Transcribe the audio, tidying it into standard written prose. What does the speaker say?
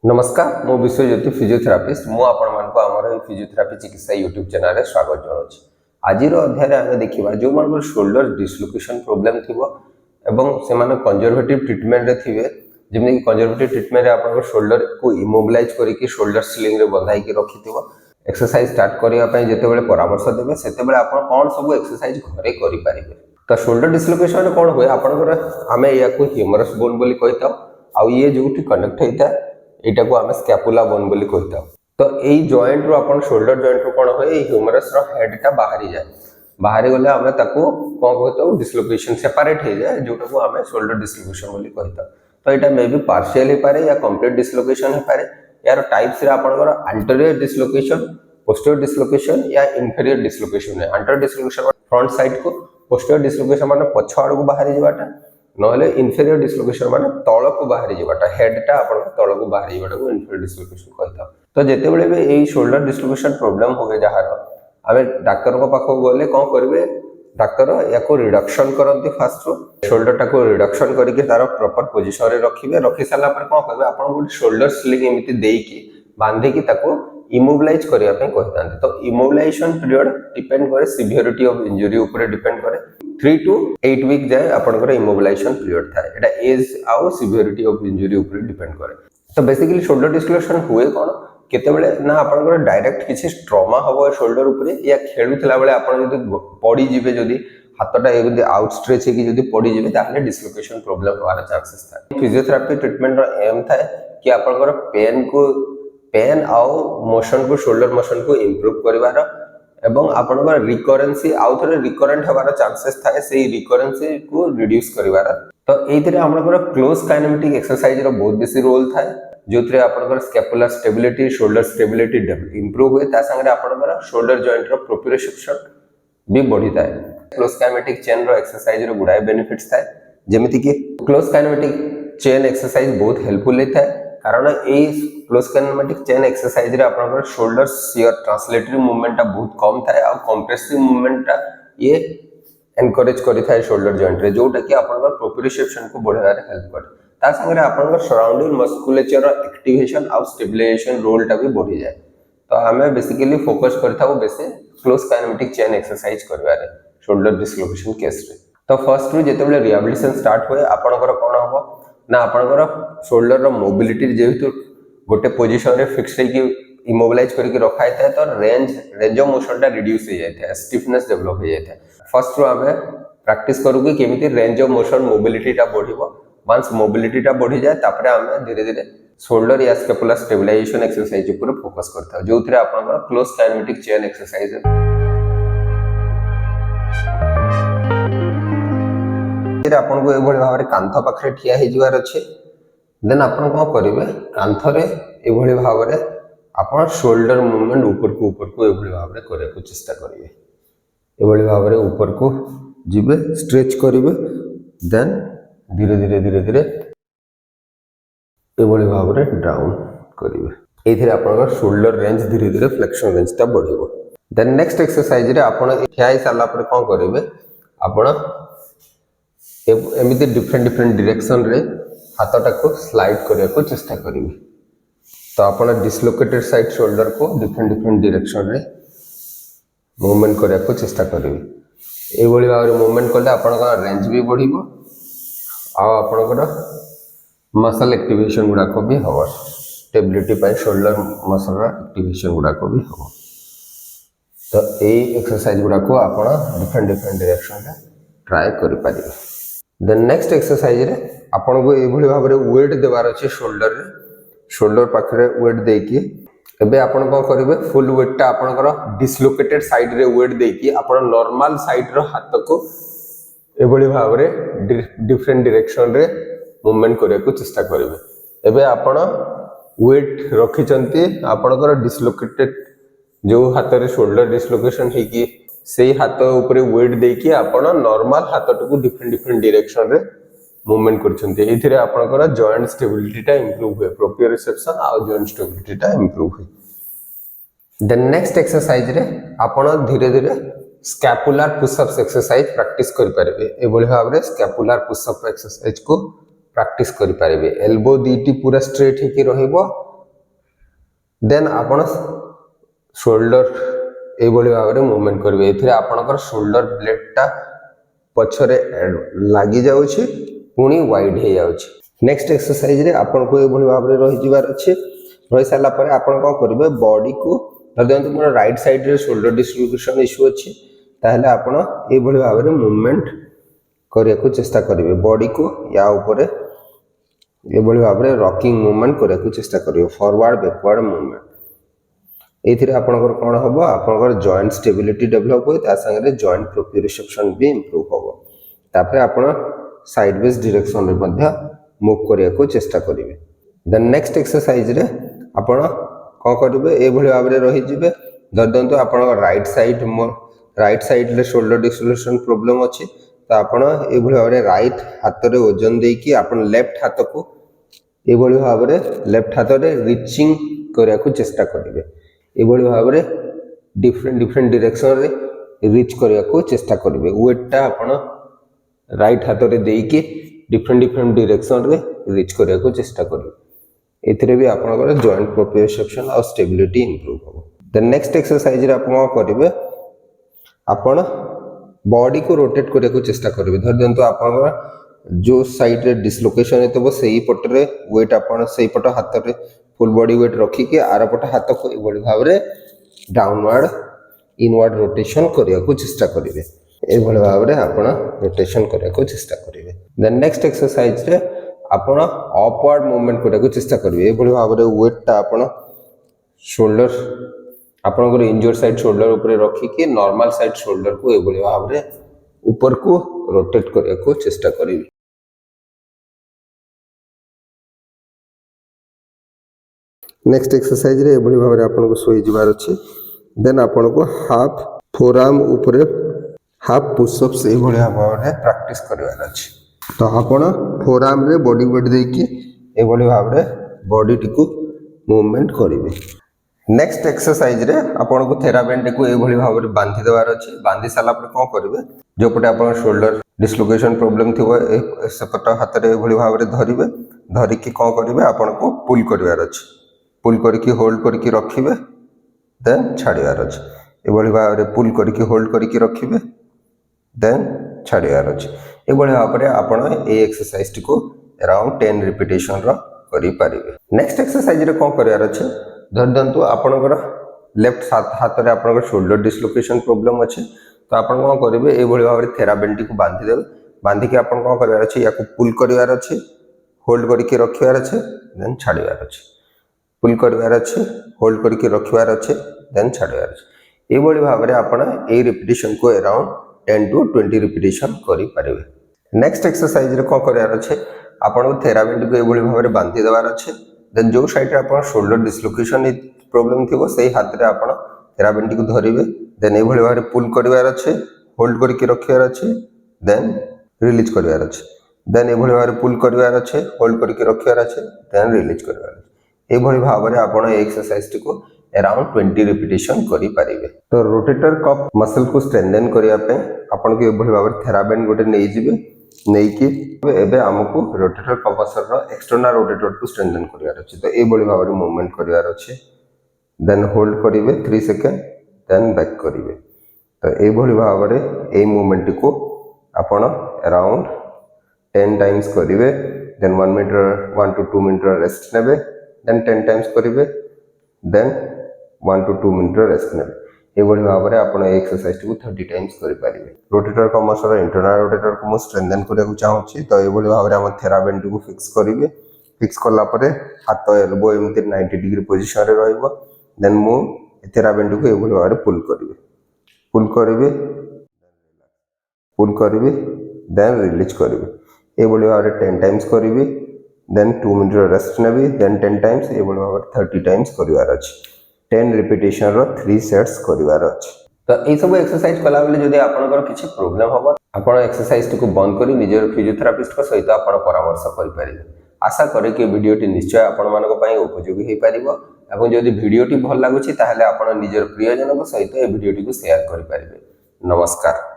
नमस्कार मो विश्वज्योति फिजियोथेरापिस्ट मु आपण मानक आमर फिजियोथेरापी चिकित्सा यूट्यूब चैनल स्वागत जनाऊँ। आज अध्याय आम देखा जो मान शोल्डर डिस्लोकेशन प्रोब्लेम थी से कंजर्वेटिव ट्रिटमेंट थे जमी कंजर्वेटिव ट्रिटमेंट आप शोल्डर को इमोबिलाइज करके शोल्डर स्लिंग रे बंधाई रखि एक्सरसाइज स्टार्ट करने जिते परामर्श देवे से कौन सब एक्सरसाइज घरे करें। तो शोल्डर डिस्लोकेशन कौन हुए आपंकर आम या ह्यूमरस बोन बोली कही था आउ ये जो कनेक्ट होता है यहाँ को आम स्कैपुला बोन बोली कही था। तो यही जॉइंट रू आप शोल्डर जॉइंट रू कौन हुए ह्यूमरस हेडटा बाहरी जाए बाहरी गले आम कौन कहता डिस्लोकेशन सेपरेट हो जाए जोटा को आम शोल्डर डिस्लोकेशन बोली कही था। तो यहाँ मे बी पार्शियल हो पारे या कंप्लीट डिस्लोकेशन हो पारे। यार टाइप्स रे आपनकर एंटीरियर डिस्लोकेशन पोस्टीरियर डिस्लोकेशन या इंफीरियर डिस्लोकेशन है। एंटीरियर डिस्लोकेशन फ्रंट साइड को पोस्टीरियर डिस्लोकेशन माने पछ आड़ को बाहरी जावाटा नहले इंफीरियर डिस्लोकेशन माने तळ को बाहरी जावाटा हेडटा आपन तळ को बाहरी जावाटा को इंफीरियर डिस्लोकेशन कहता। तो जेते बेले भी एई शोल्डर डिस्लोकेशन प्रॉब्लम होवे जहार आमे डॉक्टर को पाखो गले कोन करबे डाक्तर या रिडक्शन करती फास्ट शोल्डर टाको रिडक्शन करके तार प्रॉपर पोजीशन रे रखिबे रखि साला पर कोन करबे आपन गुड शोल्डर स्लिंग एमिति देकी बांधी की ताको इमोबिलाइज करिया पे कहतांते। तो इमोबिलाइजेशन पीरियड डिपेंड करे सिवियरिटी ऑफ इंजरी ऊपर डिपेंड करे 3 to 8 वीक जाए आपनकर इमोबिलाइजेशन पीरियड थाए एटा एज आउ सिवियरिटी ऑफ इंजरी ऊपर डिपेंड करे। तो बेसिकली शोल्डर डिस्लोकेशन हुए कोन केतेबेले ना आपनकर डायरेक्ट किसी ट्रॉमा हबो शोल्डर ऊपर या खेलुतला बेले आपन जदी पड़ी जिवे जदी हाथटा एबे आउटस्ट्रेच हेकी जदी पड़ी जिवे ताले डिस्लोकेशन प्रॉब्लम होवार चांसेस थाए। फिजियोथेरापी ट्रीटमेंट रो एम थाए कि आपनकर पेन आउ मोशन को शोल्डर मोशन को इंप्रूव करिवार एवं आपनकर रिकरेंसी आउ थरे रिकरेंट होवार चांसेस थाए सेही रिकरेंसी को रिड्यूस करिवार। तो एथिरे आपनकर क्लोज काइनेमेटिक एक्सरसाइज रो बहुत बेसी रोल थाए जो थे आपनकर scapular stability shoulder stability improve हुए ता संगे आपनकर शोल्डर जॉइंट रो प्रोप्रियोसेप्शन भी बढ़ी थाए। क्लोज काइनेमेटिक चेन रो एक्सरसाइज रो गुडाय बेनिफिट्स थाए जेमिति कि क्लोज काइनेमेटिक चेन एक्सरसाइज बहुत हेल्पफुल लेता है कारण ए क्लोज काइनेमेटिक चेन एक्सरसाइज रे आपनकर शोल्डर शियर ट्रांसलेटरी मूवमेंट बहुत कम थाए आ कंप्रेसिव मूवमेंट ये एनकरेज करि थाए शोल्डर जॉइंट रे जोटा कि आपनकर प्रोप्रियोसेप्शन को बढ़ावारे हेल्प करे। ता संगे आपनकर सराउंडिंग मस्कुलेचर एक्टिवेशन और स्टेबिलाइजेशन रोल टा भी बढ़ी जाए। तो हमें बेसिकली फोकस करता बेसी क्लोज काइनेमेटिक चेन एक्सरसाइज करबारे शोल्डर डिस्लोकेशन केस रे। तो फर्स्ट रू जेतेबेले रिहैबिलिटेशन स्टार्ट होए आपनकर कोन हबो ना आपनकर शोल्डर रो मोबिलिटी जेहेतु गोटे पोजीशन रे फिक्स रे कि इमोबिलाइज करके रखा है तो रेंज ऑफ मोशन टा रिड्यूस हो जाए स्टिफनेस डेवलप हो जाए। फर्स्ट रू हमें प्रैक्टिस करू कि केमिति रेंज ऑफ मोशन मोबिलिटी टा बढ़िबो वंस मोबिलिटी टा बढ़ी जाए तापरे हमें धीरे धीरे शोल्डर या स्कैपुलर स्टेबिलाइजेशन एक्सरसाइज ऊपर फोकस करता जो थे आपनकर क्लोज काइनेमेटिक चेन एक्सरसाइज आपन को एभଳି भाबरे कांथ पाखरे ठिया हे जिवार अछि देन आपन को करिवे कांथ रे एभଳି भाबरे आपन शोल्डर मूवमेंट ऊपर को एभଳି भाबरे करे को चेष्टा करिवे एभଳି भाबरे ऊपर को जिवे स्ट्रेच करिवे देन धीरे धीरे एभଳି भाबरे डाउन करिवे एथिरे आपन शोल्डर रेंज धीरे धीरे फ्लेक्शन रेंज ता बढ़िबो। देन नेक्स्ट एक्सरसाइज रे आपन ठिया हे साला पर कोन करिवे आपन एमिति डिफरेंट डायरेक्शन रे हाथटा को स्लाइड करने को चेष्टा करेंगे। तो आपन डिस्लोकेटेड साइड शोल्डर को डिफरेंट डायरेक्शन रे मूवमेंट करने को चेष्टा करेंगे। ए भली भाव मूवमेंट कले आपन रेंज भी बढ़िबो आ आपन मसल एक्टिवेशन गुडा को भी हवा स्टेबिलिटी पाई शोल्डर मसल एक्टिवेशन गुडा को भी हवा। तो ए एक्सरसाइज गुडा को आपन डिफरेंट डायरेक्शन रे ट्राई करि पारिबे। देन नेक्स्ट एक्सरसाइज रे आपन को ए भली भाव वेट देवार अछि शोल्डर पाखरे वेट देकी एबे आपन को करिवे फुल वेट टा आपन डिस्लोकेटेड साइड रे वेट देकी आपन नॉर्मल साइड रो हाथ को ए भली भाव डिफरेंट डायरेक्शन रे मूवमेंट करे को चेष्टा करिवे। एबे आपन वेट रखिचंती आपन डिस्लोकेटेड जो हाथ रे शोल्डर डिस्लोकेशन हे की से हाथ ऊपर वेट देकी आपन नॉर्मल हाथ को डिफरेंट डायरेक्शन रे मूवमेंट करछंती एथिरे आपनकर जॉइंट स्टेबिलिटी टा इंप्रूव हुए प्रोप्रियोसेप्शन आ जॉइंट स्टेबिलिटी टा इंप्रूव हुए। देन नेक्स्ट एक्सरसाइज रे आपन धीरे धीरे स्कैपुलर पुशअप्स एक्सरसाइज प्रैक्टिस करि परिबे ए भली भाव रे स्कैपुलर पुशअप एक्सरसाइज को प्रैक्टिस करि परिबे। एल्बो दीटी पूरा स्ट्रेट हे कि रहइबो देन आपण शोल्डर एभली भाव में मूवमेंट करेंगे। ये आपणकर शोल्डर ब्लेडटा पछरे लगी जाऊँगी पुणी वाइड हो जाऊँगी। नेक्स्ट एक्सरसाइज रे आपन को एभली भाव में रही जबार अच्छे रही सारा पर आपन कौन करेंगे बॉडी को धरते मोर राइट साइड रे शोल्डर डिस्ट्रीब्यूशन इश्यू अच्छी ताहले आपण एभली भाव में मूवमेंट करने को चेष्टा करेंगे। बॉडी को या ऊपर एभली भाव में रॉकिंग मूवमेंट करने को चेष्टा करेंगे फॉरवर्ड बैकवर्ड मूवमेंट। ये आपंकर कौन हम आपंकर जॉइंट स्टेबिलिटी डेवलप हुए सागे जॉइंट प्रोप्रियोसेप्शन भी इम्प्रूव हम। तापर आप साइड वेज डायरेक्शन रे मूव करने को चेष्टा करेंगे। देन नेक्स्ट एक्सरसाइज रे आपण कौन करेंगे ये भाव में रही जी धर दिंतु आप राइट साइड रे शोल्डर डिस्लोकेशन प्रॉब्लम अच्छी तो आप भाव में राइट हाथ में ओजन देकी आप लेफ्ट हाथ को ये भाव में लेफ्ट हाथ में रिचिंग करने को चेष्टा करेंगे। ये भाव में डिफरेंट डिफरेंट डायरेक्शन रे रिच करने को चेष्टा करेंगे। वेटटा आप राइट हाथ में देकी डिफरेंट डिफरेंट डायरेक्शन रे रिच करने को चेष्टा करेंगे। एथिरे भी आपनकर जॉइंट प्रोप्रियोसेप्शन और स्टेबिलिटी इंप्रूव हो। देन नेक्स्ट एक्सरसाइज रे आपण करेंगे आपण बॉडी को रोटेट करने को चेष्टा करेंगे। धर दिंतु आपनकर जो साइड रे डिस्लोकेशन है तो सही पटरे वेट आपण सही पट हाथ रे फुल बॉडी वेट रखिके आर पट हाथ को ये भाव में डाउनवर्ड इनवर्ड रोटेशन करने को चेष्टा करेंगे। ये भाव में आप रोटेशन करने को चेष्टा करेंगे। देन नेक्स्ट एक्सरसाइज रे आपण अपवर्ड मूवमेंट करने को चेष्टा करेंगे। ये भाव में वेटटा आपण शोल्डर आपनकर इंजोर साइड शोल्डर ऊपर रखिके नॉर्मल साइड शोल्डर को ये भाव में ऊपर को रोटेट करने को चेष्टा करेंगे। नेक्स्ट एक्सरसाइज रे एभली भाव में आपन को सोई जबार अच्छे। देन आपन को हाफ फोरआर्म ऊपर हाफ पुशअप्स ए भाव में प्रैक्टिस करवार अच्छे। तो आपन फोरआर्म रे बॉडी वेट देकी ए भाव में बॉडी टी को मूवमेंट करेंगे। नेक्स्ट एक्सरसाइज रे आपन को थेराबेंड को ए भाव में बांधी देवार अच्छे। बांधी सारा पर कौन करेंगे जो पटे आप शोल्डर डिस्लोकेशन प्रॉब्लम थी सेपट हाथ में ये भाव में धरवे धरिकी कौन करेंगे आपन को पुल करवार अच्छे। पुल करके होल्ड करके रखिए देन छाड़ियार अच्छे। ये भाव में पुल करके होल्ड करके रखिए देन छाड़ियार अच्छे। ये भाव में आप एक्सरसाइज टी को अराउंड 10 रिपिटेशन करें। नेक्स्ट एक्सरसाइज रे कौन करार अच्छे धर दिंतु आपंकर लेफ्ट हाथ में आप शोल्डर डिस्लोकेशन प्रॉब्लम अच्छे तो आप कौन करेंगे ये भाव में थेराबेंड को बांधी देवे। बांधिकी आप कौन करार अच्छे या पुल करार अच्छे होल्ड करके रखियार अच्छे देन छाड़ियार अच्छे। पुल करवार अच्छे होल्ड करके रखिवार अच्छे देन छाड़ियार अच्छे। ये भाव में आप रिपिटेशन को अराउंड 10 to 20 रिपिटेशन करें। नेक्स्ट एक्सरसाइज रे कौन करार अच्छे आपको थेराबेंड को ये भाव में बांधी देवार अच्छे। देन जो साइड रे आप शोल्डर डिस्लोकेशन प्रॉब्लम थी से हाथ में आप थेराबेंड को धरवे देन ये भाव में पुल करवार अच्छे होल्ड करके रखिवार अच्छे देन रिलीज करवार अच्छे। देन ये भाव में पुल करवार अच्छे होल्ड करके रखिवार अच्छे देन रिलीज करवार अच्छे। ये भाव में आप एक्सरसाइज टी को अराउंड 20 रिपिटेशन करें। तो रोटेटर कफ मसल को स्ट्रेंथेन करने आपन को ये भाव में थेराबेंड गोटे नहीं जी नहीं कि आमको rotator cuff muscle external rotator को स्ट्रेंथेन करार अच्छे। तो ये भाव में मूवमेंट करार अच्छे देन होल्ड करेंगे 3 सेकेंड देन बैक करेंगे। तो ये भाव में ये मूवमेंट को आपन अराउंड 10 टाइम्स करेंगे। देन 1 to 2 मिनट रेस्ट ने देन 10 टाइम्स करेंगे देन 1 to 2 मिनट रेस्ट ने ये भाव में आप एक्सरसाइज को 30 टाइम्स करें। रोटेटर का मसल इंटरनल रोटेटर को मुझे स्ट्रेंथेन करने चाहूँगी तो ये भाव में आम थेराबेंड को फिक्स करेंगे। फिक्स कलापर हाथ एल्बो एमती 90 डिग्री पोजिशन रे देन मु थेराबेंड को ये भाव में पुल करेंगे देन रिलीज करेंगे। ये भाव में 10 टाइम्स करेंगे देन 2 मिनट रेस्ट ने देन 10 टाइम्स ये भाव में 30 टाइम्स करार अच्छे। 10 रिपिटेशन रो 3 सेट्स करार अच्छे। तो ये सब एक्सरसाइज कला बेले जदि आपनकर किछि प्रॉब्लम हो आपण एक्सरसाइज को बंद करी निजर फिजियोथेरापिस्ट को सहित आपण परामर्श करि परिबे। आशा करे कि वीडियोटी निश्चय आपण मानक पई उपयोगी हे परिबो एवं जदि वीडियोटी भल लागुछि ताहले आपण निजर प्रियजन को सहित ए वीडियोटी को शेयर करि परिबे। नमस्कार।